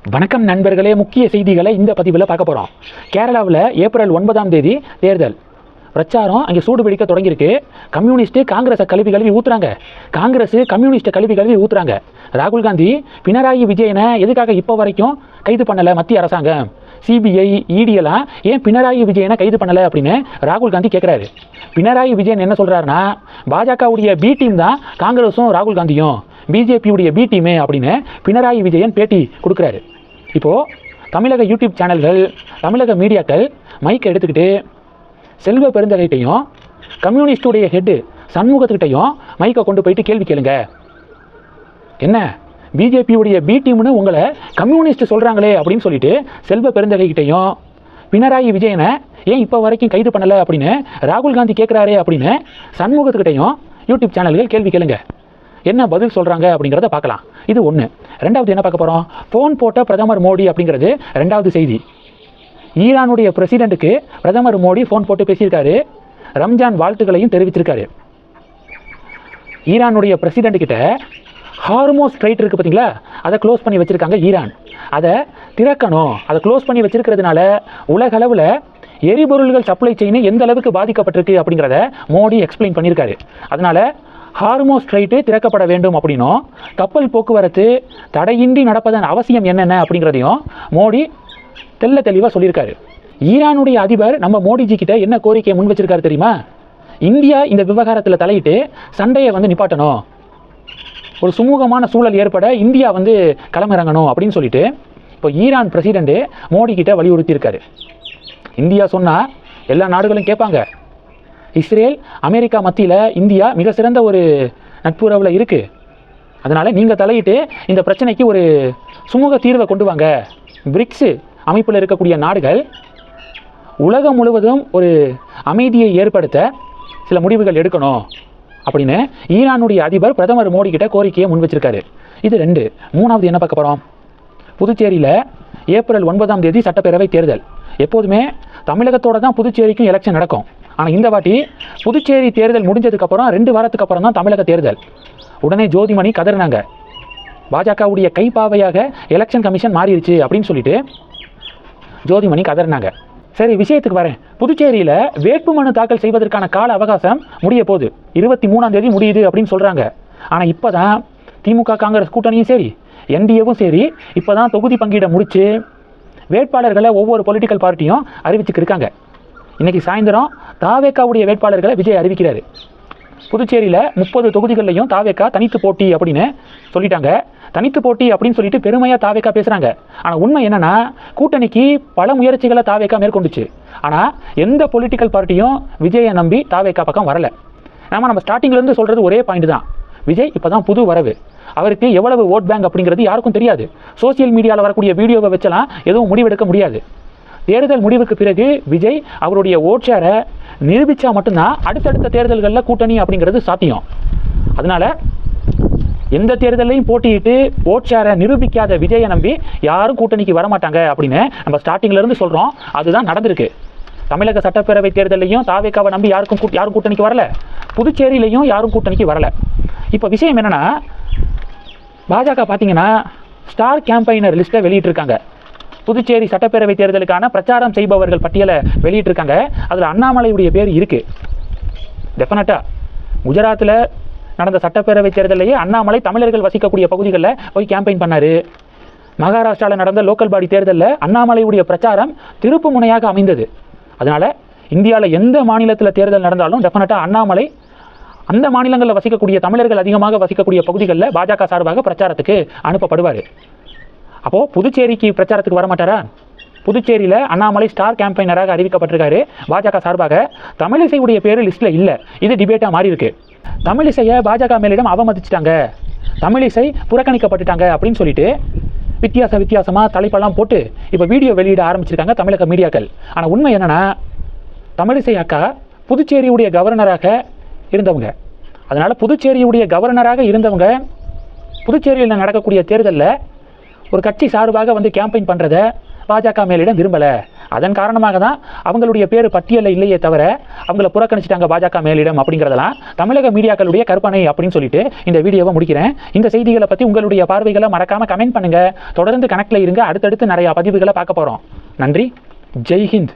வணக்கம் நண்பர்களே, முக்கிய செய்திகளை இந்த பதிவில் பார்க்க போகிறோம். கேரளாவில் ஏப்ரல் 9ஆம் தேதி தேர்தல் பிரச்சாரம் அங்கே சூடு பிடிக்க தொடங்கியிருக்கு. கம்யூனிஸ்ட்டு காங்கிரஸை கழுவி ஊற்றுறாங்க. காங்கிரஸ் கம்யூனிஸ்ட்டை கழுவி ஊற்றுறாங்க. ராகுல் காந்தி பினராயி விஜயனை எதுக்காக இப்போ வரைக்கும் கைது பண்ணலை மத்திய அரசாங்கம்? சிபிஐ இடியெல்லாம் ஏன் பினராயி விஜயனை கைது பண்ணலை அப்படின்னு ராகுல் காந்தி கேட்குறாரு. பினராயி விஜயன் என்ன சொல்கிறாருன்னா, பாஜகவுடைய பி டீம் தான் காங்கிரஸும் ராகுல் காந்தியும், பிஜேபியுடைய பி டீமு அப்படின்னு பினராயி விஜயன் பேட்டி கொடுக்குறாரு. இப்போது தமிழக யூடியூப் சேனல்கள், தமிழக மீடியாக்கள் மைக்கை எடுத்துக்கிட்டு செல்வ பெருந்தகைட்டையும் கம்யூனிஸ்டுடைய ஹெட்டு சண்முகத்துக்கிட்டையும் மைக்கை கொண்டு போயிட்டு கேள்வி கேளுங்க. என்ன பிஜேபியுடைய பி டீம்னு உங்களை கம்யூனிஸ்ட் சொல்கிறாங்களே அப்படின்னு சொல்லிட்டு செல்வ பெருந்தகைட்டையும் பினராயி விஜயனை ஏன் இப்போ வரைக்கும் கைது பண்ணலை அப்படின்னு ராகுல் காந்தி கேட்குறாரே அப்படின்னு சண்முகத்துக்கிட்டையும் யூடியூப் சேனல்கள் கேள்வி கேளுங்க. என்ன பதில் சொல்கிறாங்க அப்படிங்கிறத பார்க்கலாம். இது ஒன்று. ரெண்டாவது என்ன பார்க்க போகிறோம்? ஃபோன் போட்ட பிரதமர் மோடி அப்படிங்கிறது ரெண்டாவது செய்தி. ஈரானுடைய பிரசிடெண்ட்டுக்கு பிரதமர் மோடி ஃபோன் போட்டு பேசியிருக்காரு. ரம்ஜான் வாழ்த்துக்களையும் தெரிவிச்சிருக்காரு. ஈரானுடைய பிரசிடெண்ட்கிட்ட ஹார்மோஸ் ஸ்ட்ரைட் இருக்குது பார்த்தீங்களா, அதை க்ளோஸ் பண்ணி வச்சுருக்காங்க ஈரான். அதை திறக்கணும். அதை க்ளோஸ் பண்ணி வச்சிருக்கிறதுனால உலகளவில் எரிபொருள்கள் சப்ளை செயின் எந்த அளவுக்கு பாதிக்கப்பட்டிருக்கு அப்படிங்கிறத மோடி எக்ஸ்பிளைன் பண்ணியிருக்காரு. அதனால் ஹார்மோஸ் ஸ்ட்ரைட்டு திறக்கப்பட வேண்டும் அப்படின்னும், கப்பல் போக்குவரத்து தடையின்றி நடப்பதன் அவசியம் என்னென்ன அப்படிங்கிறதையும் மோடி தெளிவாக சொல்லியிருக்காரு. ஈரானுடைய அதிபர் நம்ம மோடிஜி கிட்ட என்ன கோரிக்கையை முன் வச்சிருக்காரு தெரியுமா? இந்தியா இந்த விவகாரத்தில் தலையிட்டு சண்டையை நிப்பாட்டணும், ஒரு சுமூகமான சூழல் ஏற்பட இந்தியா களமிறங்கணும் அப்படின்னு சொல்லிட்டு இப்போ ஈரான் பிரசிடெண்ட்டு மோடி கிட்ட வலியுறுத்தியிருக்காரு. இந்தியா சொன்னால் எல்லா நாடுகளும் கேட்பாங்க. இஸ்ரேல் அமெரிக்கா மத்தியில் இந்தியா மிக சிறந்த ஒரு நட்புறவில் இருக்குது. அதனால் நீங்கள் தலையிட்டு இந்த பிரச்சனைக்கு ஒரு சுமூக தீர்வை கொண்டு வாங்க. பிரிக்ஸு அமைப்பில் இருக்கக்கூடிய நாடுகள் உலகம் முழுவதும் ஒரு அமைதியை ஏற்படுத்த சில முடிவுகள் எடுக்கணும் அப்படின்னு ஈரானுடைய அதிபர் பிரதமர் மோடி கிட்ட கோரிக்கையை முன் வச்சிருக்காரு. இது ரெண்டு. மூணாவது என்ன பார்க்க போகிறோம்? புதுச்சேரியில் ஏப்ரல் 9ஆம் தேதி சட்டப்பேரவை தேர்தல். எப்போதுமே தமிழகத்தோட தான் புதுச்சேரிக்கும் எலெக்ஷன் நடக்கும். ஆனால் இந்த வாட்டி புதுச்சேரி தேர்தல் முடிஞ்சதுக்கப்புறம் 2 வாரத்துக்கு அப்புறம் தான் தமிழக தேர்தல். உடனே ஜோதிமணி கதறினாங்க. பாஜகவுடைய கைப்பாவையாக எலெக்ஷன் கமிஷன் மாறிடுச்சு அப்படின்னு சொல்லிட்டு ஜோதிமணி கதறினாங்க. சரி, விஷயத்துக்கு வரேன். புதுச்சேரியில் வேட்புமனு தாக்கல் செய்வதற்கான கால அவகாசம் முடிய போகுது. 23ஆம் தேதி முடியுது அப்படின்னு சொல்கிறாங்க. ஆனால் இப்போ தான் திமுக காங்கிரஸ் கூட்டணியும் சரி, என்டிஏவும் சரி, இப்போ தான் தொகுதி பங்கீட முடித்து வேட்பாளர்களை ஒவ்வொரு பொலிட்டிக்கல் பார்ட்டியும் அறிவிச்சுக்கு இருக்காங்க. இன்றைக்கி சாயந்தரம் தாவேக்காவுடைய வேட்பாளர்களை விஜய் அறிவிக்கிறாரு. புதுச்சேரியில் 30 தொகுதிகள்லையும் தாவேக்கா தனித்து போட்டி அப்படின்னு சொல்லிட்டாங்க. தனித்து போட்டி அப்படின்னு சொல்லிட்டு பெருமையாக தாவேக்கா பேசுகிறாங்க. ஆனால் உண்மை என்னென்னா, கூட்டணிக்கு பல முயற்சிகளை தாவேக்கா மேற்கொண்டுச்சு. ஆனால் எந்த பொலிட்டிக்கல் பார்ட்டியும் விஜயை நம்பி தாவேக்கா பக்கம் வரலை. நம்ம ஸ்டார்டிங்லேருந்து சொல்கிறது ஒரே பாயிண்ட் தான். விஜய் இப்போ தான் புது வரவு. அவருக்கு எவ்வளவு ஓட் பேங்க் அப்படிங்கிறது யாருக்கும் தெரியாது. சோசியல் மீடியாவில் வரக்கூடிய வீடியோவை வச்செல்லாம் எதுவும் முடிவெடுக்க முடியாது. தேர்தல் முடிவுக்கு பிறகு விஜய் அவருடைய ஓட் ஷேரை நிரூபித்தா மட்டும்தான் அடுத்தடுத்த தேர்தல்களில் கூட்டணி அப்படிங்கிறது சாத்தியம். அதனால் எந்த தேர்தலையும் போட்டியிட்டு ஓட் ஷேரை நிரூபிக்காத விஜயை நம்பி யாரும் கூட்டணிக்கு வரமாட்டாங்க அப்படின்னு நம்ம ஸ்டார்டிங்லேருந்து சொல்கிறோம். அதுதான் நடந்திருக்கு. தமிழக சட்டப்பேரவை தேர்தலையும் தாவேக்காவை நம்பி யாரும் கூட்டணிக்கு வரல. புதுச்சேரியிலையும் யாரும் கூட்டணிக்கு வரல. இப்போ விஷயம் என்னென்னா, பாஜக பார்த்தீங்கன்னா ஸ்டார் கேம்பெயினர் லிஸ்ட்டை வெளியிட்டிருக்காங்க. புதுச்சேரி சட்டப்பேரவை தேர்தலுக்கான பிரச்சாரம் செய்பவர்கள் பட்டியலை வெளியிட்டிருக்காங்க. அதில் அண்ணாமலையுடைய பேர் இருக்குது. டெஃபினட்டாக குஜராத்தில் நடந்த சட்டப்பேரவை தேர்தலையே அண்ணாமலை தமிழர்கள் வசிக்கக்கூடிய பகுதிகளில் போய் கேம்பெயின் பண்ணார். மகாராஷ்டிராவில் நடந்த லோக்கல் பாடி தேர்தலில் அண்ணாமலையுடைய பிரச்சாரம் திருப்பு முனையாக அமைந்தது. அதனால் இந்தியாவில் எந்த மாநிலத்தில் தேர்தல் நடந்தாலும் டெஃபினட்டாக அண்ணாமலை அந்த மாநிலங்களில் வசிக்கக்கூடிய தமிழர்கள் அதிகமாக வசிக்கக்கூடிய பகுதிகளில் பாஜக சார்பாக பிரச்சாரத்துக்கு அனுப்பப்படுவார். அப்போது புதுச்சேரிக்கு பிரச்சாரத்துக்கு வரமாட்டாரா? புதுச்சேரியில் அண்ணாமலை ஸ்டார் கேம்பெயினராக அறிவிக்கப்பட்டிருக்காரு பாஜக சார்பாக. தமிழிசையுடைய பேர் லிஸ்ட்டில் இல்லை. இது டிபேட்டாக மாறி இருக்கு. தமிழிசையை பாஜக மேலிடம் அவமதிச்சிட்டாங்க, தமிழிசை புறக்கணிக்கப்பட்டுட்டாங்க அப்படின்னு சொல்லிட்டு வித்தியாசமாக தலைப்பெல்லாம் போட்டு இப்போ வீடியோ வெளியிட ஆரம்பிச்சிருக்காங்க தமிழக மீடியாக்கள். ஆனால் உண்மை என்னென்னா, தமிழிசை அக்கா புதுச்சேரியுடைய கவர்னராக இருந்தவங்க. அதனால் புதுச்சேரியுடைய கவர்னராக இருந்தவங்க புதுச்சேரியில் நடக்கக்கூடிய தேர்தலில் ஒரு கட்சி சார்பாக கேம்பெயின் பண்ணுறதை பாஜக மேலிடம் விரும்பலை. அதன் காரணமாக தான் அவங்களுடைய பேர் பட்டியலில் இல்லையே தவிர அவங்கள புறக்கணிச்சிட்டாங்க பாஜக மேலிடம் அப்படிங்கிறதெல்லாம் தமிழக மீடியாக்களுடைய கற்பனை அப்படின்னு சொல்லிட்டு இந்த வீடியோவை முடிக்கிறேன். இந்த செய்திகளை பற்றி உங்களுடைய பார்வைகளை மறக்காம கமெண்ட் பண்ணுங்க. தொடர்ந்து கணக்கில் இருங்க. அடுத்தடுத்து நிறைய பதிவுகளை பார்க்க போகிறோம். நன்றி. ஜெய் ஹிந்த்.